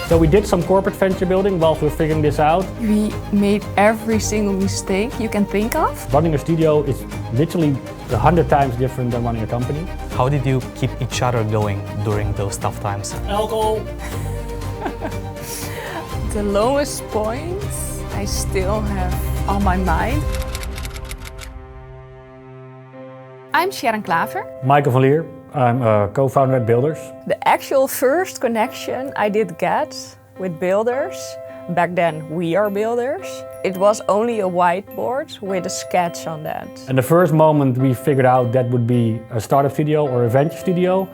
So we did some corporate venture building whilst we were figuring this out. We made every single mistake you can think of. Running a studio is literally 100 times different than running a company. How did you keep each other going during those tough times? Alcohol. The lowest points I still have on my mind. I'm Sharon Klaver. Michael van Leer. I'm a co-founder at Builders. The actual first connection I did get with Builders, back then we are Builders, it was only a whiteboard with a sketch on that. And the first moment we figured out that would be a startup studio or a venture studio,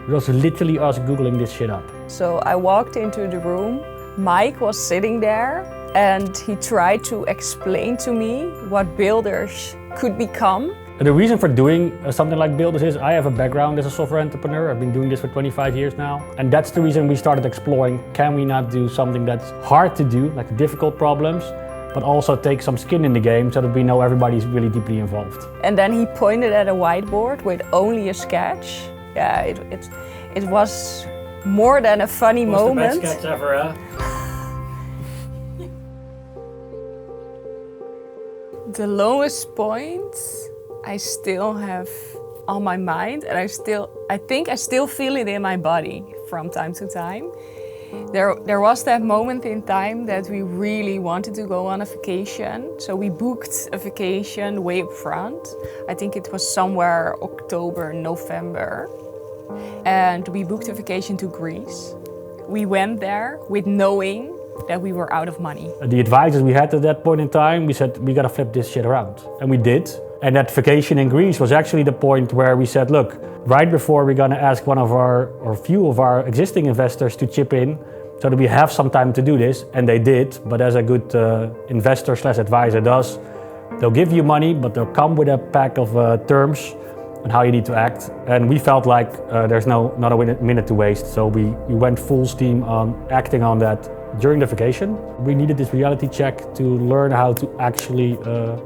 it was literally us Googling this shit up. So I walked into the room, Mike was sitting there and he tried to explain to me what Builders could become. The reason for doing something like Builders is I have a background as a software entrepreneur. I've been doing this for 25 years now. And that's the reason we started exploring, can we not do something that's hard to do, like difficult problems, but also take some skin in the game so that we know everybody's really deeply involved. And then he pointed at a whiteboard with only a sketch. Yeah, it was more than a funny moment. The best sketch ever, huh? The lowest points I still have on my mind, and I think I still feel it in my body from time to time. There was that moment in time that we really wanted to go on a vacation, so we booked a vacation way up front. I think it was somewhere October, November, and we booked a vacation to Greece. We went there with knowing that we were out of money. The advisors we had at that point in time, we said, we gotta flip this shit around. And we did. And that vacation in Greece was actually the point where we said, look, right before we're gonna ask one of our, or few of our existing investors to chip in so that we have some time to do this, and they did. But as a good investor slash advisor does, they'll give you money, but they'll come with a pack of terms on how you need to act. And we felt like there's not a minute to waste. So we went full steam on acting on that. During the vacation, we needed this reality check to learn how to actually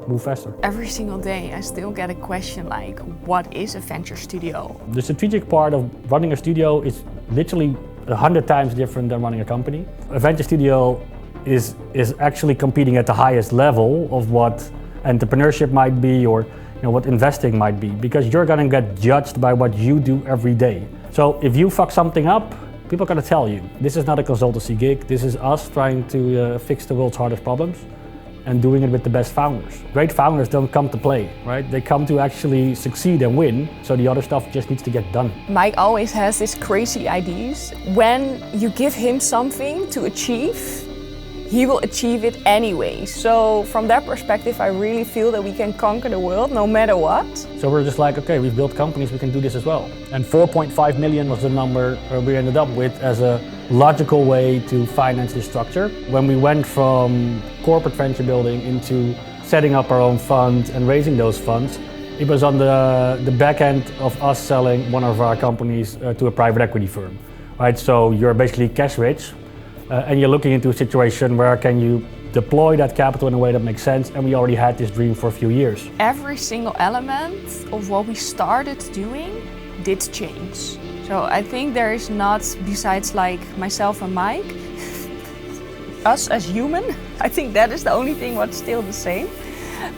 move faster. Every single day I still get a question like, what is a venture studio? The strategic part of running a studio is literally 100 times different than running a company. A venture studio is actually competing at the highest level of what entrepreneurship might be, or what investing might be, because you're gonna get judged by what you do every day. So if you fuck something up, people are gonna tell you. This is not a consultancy gig. This is us trying to fix the world's hardest problems and doing it with the best founders. Great founders don't come to play, right? They come to actually succeed and win, so the other stuff just needs to get done. Mike always has these crazy ideas. When you give him something to achieve, he will achieve it anyway. So from that perspective, I really feel that we can conquer the world no matter what. So we're just like, okay, we've built companies, we can do this as well. And 4.5 million was the number we ended up with as a logical way to finance this structure. When we went from corporate venture building into setting up our own fund and raising those funds, it was on the back end of us selling one of our companies to a private equity firm, right? So you're basically cash rich. And you're looking into a situation where can you deploy that capital in a way that makes sense, and we already had this dream for a few years. Every single element of what we started doing did change. So I think there is not, besides like myself and Mike, us as human, I think that is the only thing what's still the same.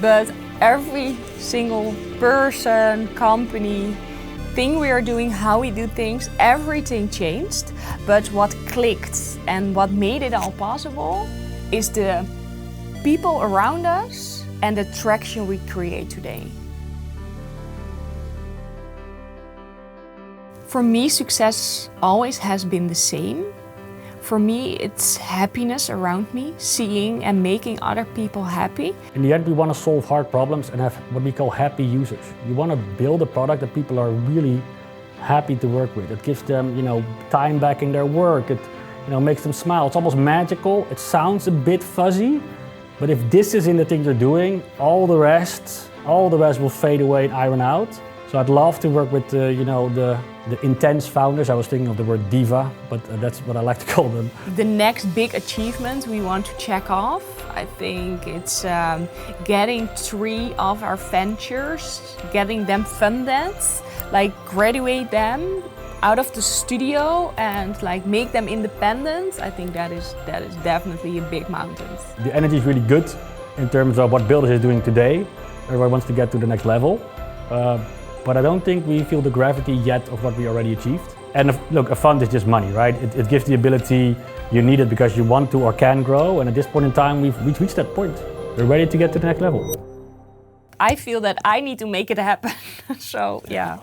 But every single person, company, thing we are doing, how we do things, everything changed. But what clicked and what made it all possible is the people around us and the traction we create today. For me, success always has been the same. For me, it's happiness around me, seeing and making other people happy. In the end, we want to solve hard problems and have what we call happy users. You want to build a product that people are really happy to work with. It gives them, time back in their work. It, makes them smile. It's almost magical. It sounds a bit fuzzy, but if this is in the thing you're doing, all the rest will fade away and iron out. So I'd love to work with the intense founders. I was thinking of the word diva, but that's what I like to call them. The next big achievement we want to check off, I think it's getting 3 of our ventures, getting them funded, like graduate them out of the studio and like make them independent, I think that is definitely a big mountain. The energy is really good in terms of what Builders is doing today. Everyone wants to get to the next level. But I don't think we feel the gravity yet of what we already achieved. And look, a fund is just money, right? It gives the ability you need it because you want to or can grow. And at this point in time, we've reached that point. We're ready to get to the next level. I feel that I need to make it happen. So, yeah.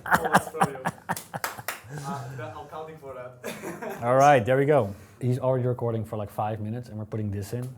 I'm counting for that. All right, there we go. He's already recording for like 5 minutes and we're putting this in.